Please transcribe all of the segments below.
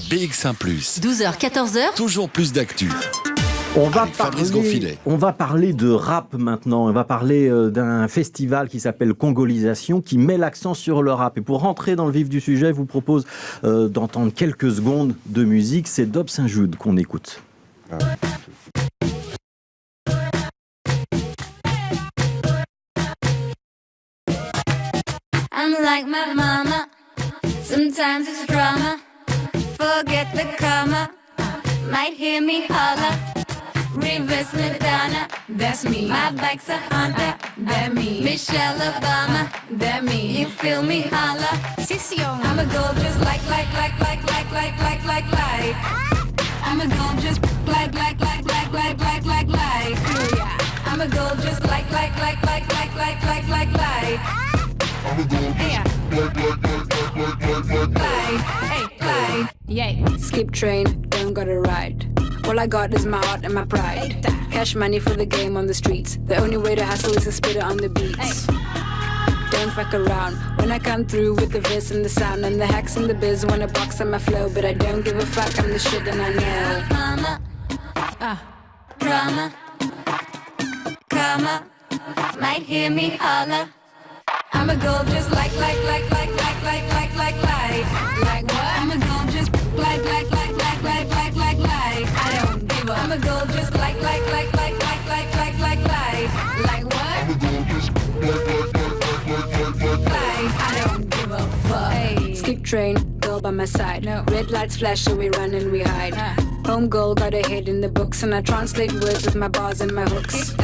BX1+. 12h, 14h. Toujours plus d'actu. On va parler de rap maintenant. On va parler d'un festival qui s'appelle Congolisation, qui met l'accent sur le rap. Et pour rentrer dans le vif du sujet, je vous propose d'entendre quelques secondes de musique. C'est Dob Saint-Jude qu'on écoute. I'm like my mama. Sometimes it's drama. Forget the karma. Might hear me holler. Reverse Madonna, that's me. My bike's a Honda, that me. Michelle Obama, that me. You feel me holler? I'm a gold just like. I'm a gold just like. I'm a gold just like. Skip train, don't gotta ride. All I got is my heart and my pride. Cash money for the game on the streets. The only way to hustle is to spit it on the beats. Don't fuck around when I come through with the verse and the sound. And the hacks in the biz wanna box on my flow, but I don't give a fuck, I'm the shit and I know. Mama, drama, karma, might hear me holler. I'm a gold just like what? I'm a gold just like. I don't give up. I'm a gold just like what? I'm a gold just like. I don't give a fuck. Hey. Skip train, girl by my side. No. Red lights flash, so we run and we hide. Home girl got a head in the books, and I translate words with my bars and my hooks.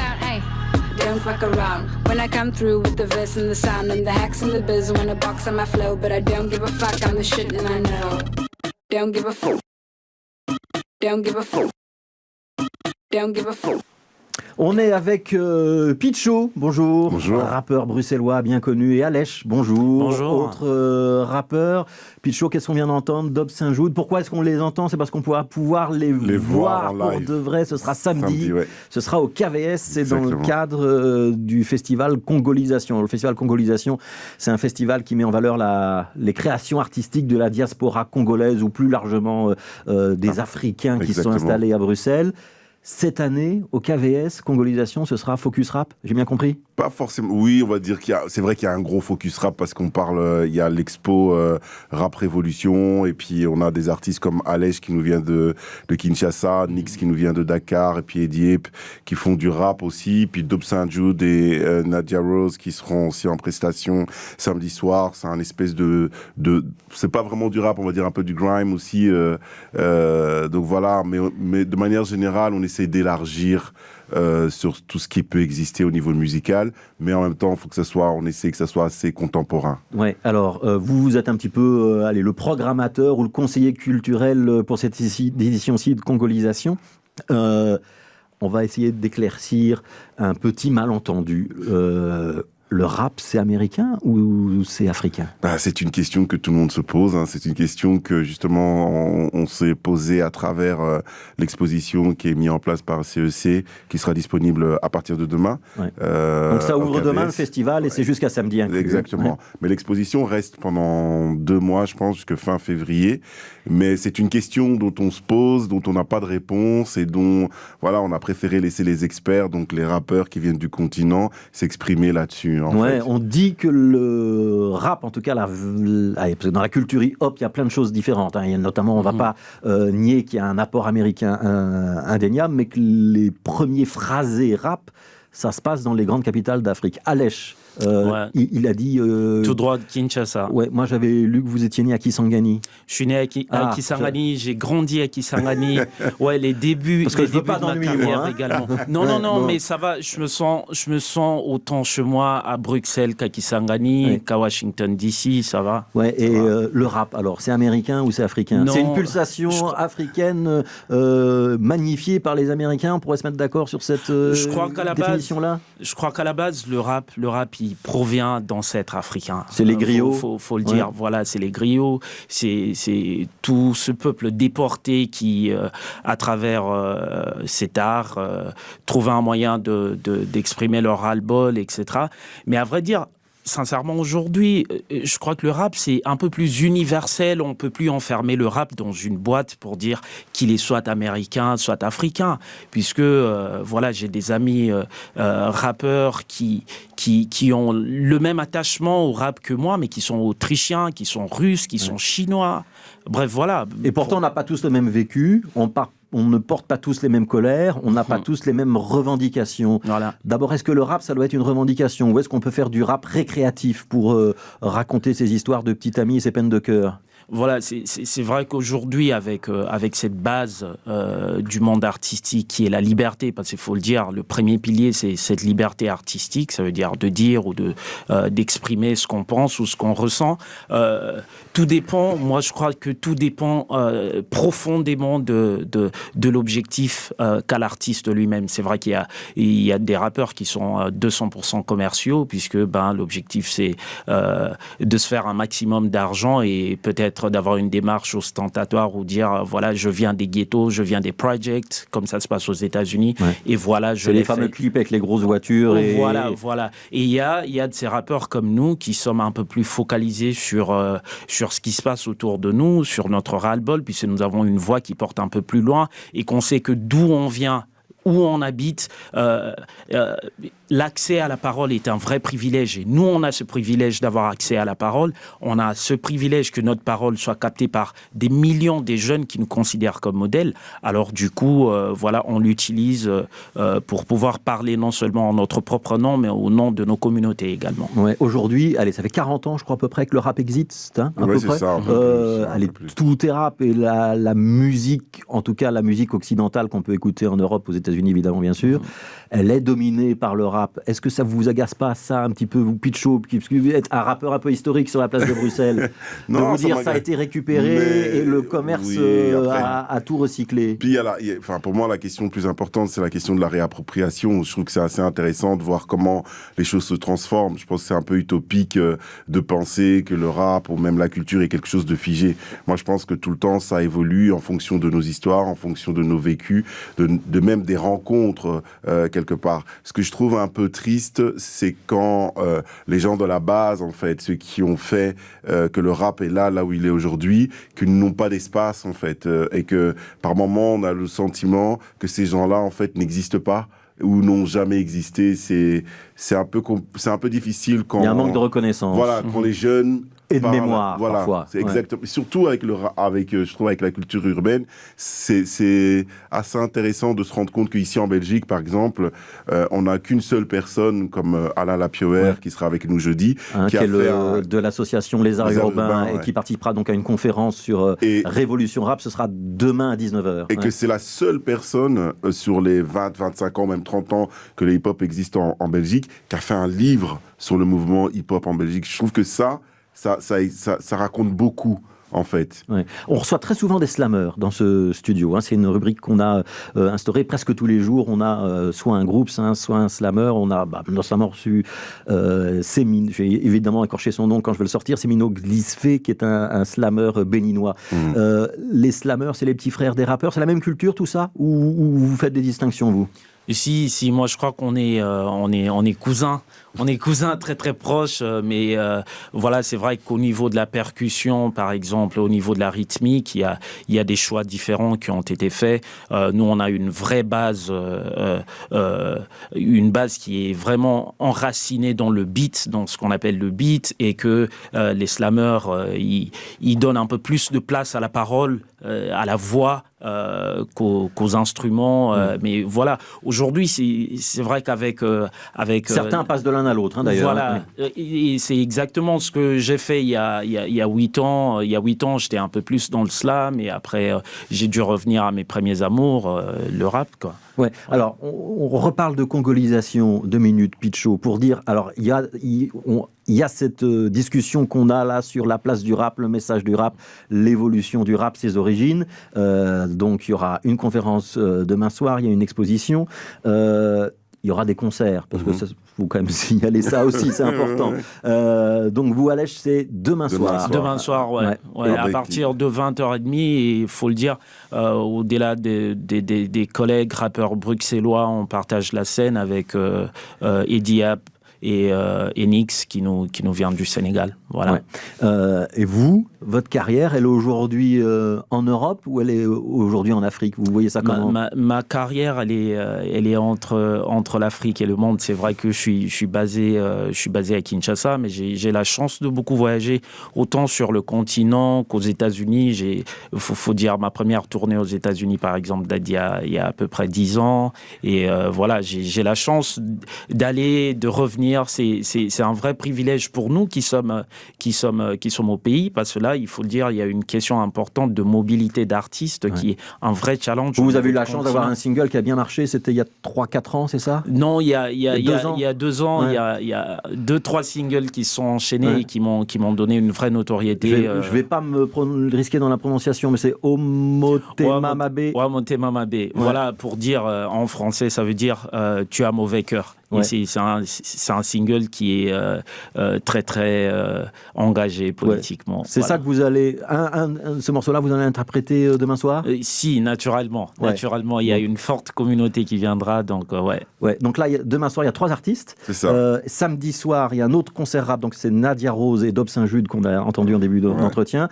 Don't fuck around when I come through with the verse and the sound. And the hacks in the biz wanna box on my flow, but I don't give a fuck, I'm the shit and I know. Don't give a fuck. Don't give a fuck. Don't give a fuck. On est avec Pitcho, bonjour. Bonjour. Rappeur bruxellois bien connu, et Alèche, bonjour. Bonjour. Autre rappeur. Pitcho, qu'est-ce qu'on vient d'entendre? Dob Saint-Jude. Pourquoi est-ce qu'on les entend? C'est parce qu'on pourra pouvoir les voir pour de vrai. Ce sera samedi. Ouais. Ce sera au KVS. C'est Exactement. Dans le cadre du festival Congolisation. Le festival Congolisation, c'est un festival qui met en valeur les créations artistiques de la diaspora congolaise ou plus largement des Africains qui sont installés à Bruxelles. Cette année, au KVS, Congolisation, ce sera Focus Rap, j'ai bien compris? Pas forcément, oui, on va dire c'est vrai qu'il y a un gros Focus Rap parce qu'on parle, il y a l'expo Rap Révolution et puis on a des artistes comme Alèche qui nous vient de Kinshasa, Nix qui nous vient de Dakar et puis Ediep qui font du rap aussi, puis Dob Saint-Jude et Nadia Rose qui seront aussi en prestation samedi soir. C'est un espèce de c'est pas vraiment du rap, on va dire un peu du grime aussi, donc voilà, mais de manière générale, on essaie d'élargir sur tout ce qui peut exister au niveau musical, mais en même temps, on essaie que ça soit assez contemporain. Ouais. Alors, vous êtes un petit peu, le programmateur ou le conseiller culturel pour cette édition-ci de Congolisation. On va essayer d'éclaircir un petit malentendu. Le rap, c'est américain ou c'est africain? C'est une question que tout le monde se pose. C'est une question que, justement, on s'est posée à travers l'exposition qui est mise en place par CEC, qui sera disponible à partir de demain. Ouais. Donc ça ouvre demain le festival et c'est jusqu'à samedi inclus. Exactement. Ouais. Mais l'exposition reste pendant 2 mois, je pense, jusqu'à fin février. Mais c'est une question dont on se pose, dont on n'a pas de réponse et dont, voilà, on a préféré laisser les experts, donc les rappeurs qui viennent du continent, s'exprimer là-dessus. On dit que le rap, en tout cas, parce que dans la culture hip-hop, il y a plein de choses différentes. Notamment, on ne va pas nier qu'il y a un apport américain indéniable, mais que les premiers phrasés rap, ça se passe dans les grandes capitales d'Afrique. Alèche, il a dit... Tout droit de Kinshasa. Ouais, moi, j'avais lu que vous étiez né à Kisangani. Je suis né à Kisangani, j'ai grandi à Kisangani. Ouais, les débuts, parce que je veux pas de ma carrière également. Non, mais ça va, je me sens autant chez moi à Bruxelles qu'à Kisangani, qu'à Washington DC, ça va. Ouais, et le rap, alors, c'est américain ou c'est africain? C'est une pulsation africaine magnifiée par les Américains, on pourrait se mettre d'accord sur cette définition-là? Je crois qu'à la base, le rap, il provient d'ancêtres africains. C'est les griots. Faut le dire. Voilà, c'est les griots. C'est tout ce peuple déporté qui, à travers cet art, trouvait un moyen d'exprimer leur ras-le-bol, etc. Mais à vrai dire, sincèrement, aujourd'hui, je crois que le rap, c'est un peu plus universel. On ne peut plus enfermer le rap dans une boîte pour dire qu'il est soit américain, soit africain. Puisque, voilà, j'ai des amis rappeurs qui ont le même attachement au rap que moi, mais qui sont autrichiens, qui sont russes, qui sont chinois. Bref, voilà. Et pourtant, on n'a pas tous le même vécu. On ne porte pas tous les mêmes colères, on n'a pas tous les mêmes revendications. Voilà. D'abord, est-ce que le rap, ça doit être une revendication ? Ou est-ce qu'on peut faire du rap récréatif pour raconter ses histoires de petits amis et ses peines de cœur ? Voilà, c'est vrai qu'aujourd'hui, avec cette base du monde artistique qui est la liberté, parce qu'il faut le dire, le premier pilier, c'est cette liberté artistique, ça veut dire de dire ou d'exprimer ce qu'on pense ou ce qu'on ressent. Tout dépend, moi je crois que tout dépend profondément de l'objectif qu'a l'artiste lui-même. C'est vrai qu'il y a des rappeurs qui sont 200% commerciaux, puisque l'objectif c'est de se faire un maximum d'argent et peut-être d'avoir une démarche ostentatoire ou dire voilà, je viens des ghettos, je viens des projects, comme ça se passe aux États-Unis, et voilà, je l'ai fait. C'est les fameux clips avec les grosses voitures. Voilà. Et il y a de ces rappeurs comme nous qui sommes un peu plus focalisés sur ce qui se passe autour de nous, sur notre ras-le-bol, puisque nous avons une voix qui porte un peu plus loin et qu'on sait que d'où on vient, où on habite, l'accès à la parole est un vrai privilège. Et nous, on a ce privilège d'avoir accès à la parole. On a ce privilège que notre parole soit captée par des millions de jeunes qui nous considèrent comme modèles. Alors du coup, voilà, on l'utilise pour pouvoir parler non seulement en notre propre nom, mais au nom de nos communautés également. Ouais, aujourd'hui, allez, ça fait 40 ans, je crois, à peu près, que le rap existe, à peu près. Ça, tout est rap, et la musique, en tout cas la musique occidentale qu'on peut écouter en Europe, aux États-Unis, évidemment, bien sûr, elle est dominée par le rap. Est-ce que ça vous agace pas, ça, un petit peu, vous, Pitcho, parce que vous êtes un rappeur un peu historique sur la place de Bruxelles, non, de vous dire ça a été récupéré et le commerce a tout recyclé. Puis, pour moi, la question plus importante, c'est la question de la réappropriation. Je trouve que c'est assez intéressant de voir comment les choses se transforment. Je pense que c'est un peu utopique de penser que le rap ou même la culture est quelque chose de figé. Moi, je pense que tout le temps, ça évolue en fonction de nos histoires, en fonction de nos vécus, de même des rencontres quelque part. Ce que je trouve un peu triste, c'est quand les gens de la base, en fait, ceux qui ont fait que le rap est là où il est aujourd'hui, qu'ils n'ont pas d'espace, en fait, et que par moments, on a le sentiment que ces gens-là, en fait, n'existent pas ou n'ont jamais existé. C'est un peu difficile quand... Il y a un manque de reconnaissance. Voilà, quand les jeunes... Et de mémoire, parfois. C'est exactement. Surtout je trouve, avec la culture urbaine, c'est assez intéressant de se rendre compte qu'ici en Belgique, par exemple, on n'a qu'une seule personne comme Alain Lapioer qui sera avec nous jeudi, qui est de l'association Les Arts Urbains et qui participera donc à une conférence sur Révolution Rap. Ce sera demain à 19h. Et que c'est la seule personne sur les 20, 25 ans, même 30 ans que le hip-hop existe en Belgique, qui a fait un livre sur le mouvement hip-hop en Belgique. Je trouve que ça raconte beaucoup, en fait. Ouais. On reçoit très souvent des slammeurs dans ce studio. C'est une rubrique qu'on a instaurée presque tous les jours. On a soit un groupe, soit un slammer. On a notamment reçu Sémino, je vais évidemment écorcher son nom quand je vais le sortir, Sémino Glisfé, qui est un slammer béninois. Les slammeurs, c'est les petits frères des rappeurs. C'est la même culture, tout ça ? Ou vous faites des distinctions, vous ? Si, moi je crois qu'on est cousins. On est cousins très très proches, mais voilà, c'est vrai qu'au niveau de la percussion, par exemple, au niveau de la rythmique, il y a des choix différents qui ont été faits. Nous, on a une vraie base, une base qui est vraiment enracinée dans le beat, dans ce qu'on appelle le beat, et que les slammers, ils donnent un peu plus de place à la parole, à la voix, qu'aux instruments. Mais voilà, aujourd'hui, c'est vrai qu'avec... certains passent de l'un à l'autre, d'ailleurs. Voilà, et c'est exactement ce que j'ai fait il y a 8 ans. Il y a 8 ans, j'étais un peu plus dans le slam, et après, j'ai dû revenir à mes premiers amours, le rap, quoi. Ouais. Alors, on reparle de congolisation 2 minutes, Pitcho, pour dire, alors, il y a cette discussion qu'on a là sur la place du rap, le message du rap, l'évolution du rap, ses origines. Donc, il y aura une conférence demain soir, il y a une exposition. Il y aura des concerts, parce que faut quand même signaler ça aussi, c'est important. Donc vous, Alej, c'est demain soir. Demain soir, ouais. À partir de 20h30, et il faut le dire, au-delà des collègues rappeurs bruxellois, on partage la scène avec et Nix qui nous vient du Sénégal. Voilà. Ouais. Et vous, votre carrière, elle est aujourd'hui en Europe ou elle est aujourd'hui en Afrique? Vous voyez ça comment? Ma carrière, elle est entre l'Afrique et le monde. C'est vrai que je suis basé à Kinshasa, mais j'ai la chance de beaucoup voyager, autant sur le continent qu'aux États-Unis. Faut dire, ma première tournée aux États-Unis, par exemple, date il y a à peu près 10 ans. Et voilà, j'ai la chance d'aller, de revenir. C'est un vrai privilège pour nous qui sommes au pays, parce que là, il faut le dire, il y a une question importante de mobilité d'artistes qui est un vrai challenge. Vous avez eu la chance d'avoir un single qui a bien marché, c'était il y a 3-4 ans, c'est ça? Non, il y a 2 ans, il y a 2-3 singles qui se sont enchaînés et qui m'ont donné une vraie notoriété. Je vais pas me risquer dans la prononciation, mais c'est Omotema Mabé. Omotema Mabé. Voilà, pour dire en français, ça veut dire tu as mauvais cœur. Ouais. C'est un single qui est très très engagé politiquement. Ouais. C'est ça que vous allez ce morceau-là, vous allez interpréter demain soir? Si, naturellement. Ouais. Naturellement, il y a une forte communauté qui viendra, donc ouais. Ouais. Donc là, demain soir, il y a 3 artistes. C'est ça. Samedi soir, il y a un autre concert rap, donc c'est Nadia Rose et Dob Saint-Jude qu'on a entendu en début d'entretien.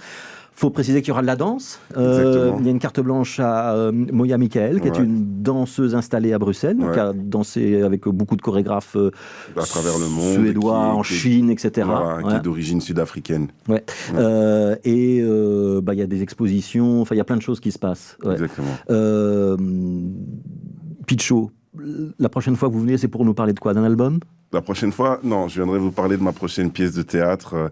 Il faut préciser qu'il y aura de la danse. Il y a une carte blanche à Moya Michael, qui est une danseuse installée à Bruxelles, qui a dansé avec beaucoup de chorégraphes à travers le monde, suédois, en Chine, etc. Qui est d'origine sud-africaine. Ouais. Et il y a des expositions, il y a plein de choses qui se passent. Ouais. Exactement. Pitcho, la prochaine fois que vous venez, c'est pour nous parler de quoi? D'un album? La prochaine fois, non, je viendrai vous parler de ma prochaine pièce de théâtre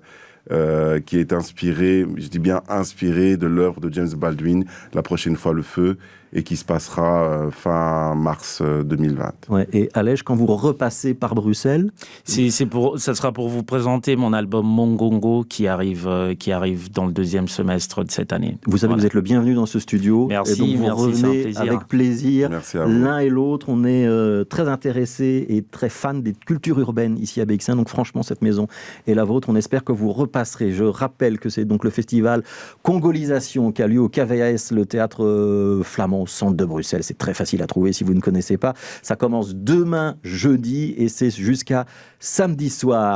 qui est inspirée, je dis bien inspirée de l'œuvre de James Baldwin, La prochaine fois le feu, et qui se passera fin mars 2020. Ouais, et Alej, quand vous repassez par Bruxelles, ça sera pour vous présenter mon album Mongongo qui arrive dans le 2e semestre de cette année. Vous savez, vous êtes le bienvenu dans ce studio. Merci, et donc vous revenez avec plaisir. L'un et l'autre, on est très intéressés et très fans des cultures urbaines ici à BX1. Donc franchement, cette maison est la vôtre. On espère que vous repasserez. Je rappelle que c'est donc le festival Congolisation qui a lieu au KVAS, le théâtre flamand au centre de Bruxelles. C'est très facile à trouver si vous ne connaissez pas. Ça commence demain, jeudi, et c'est jusqu'à samedi soir.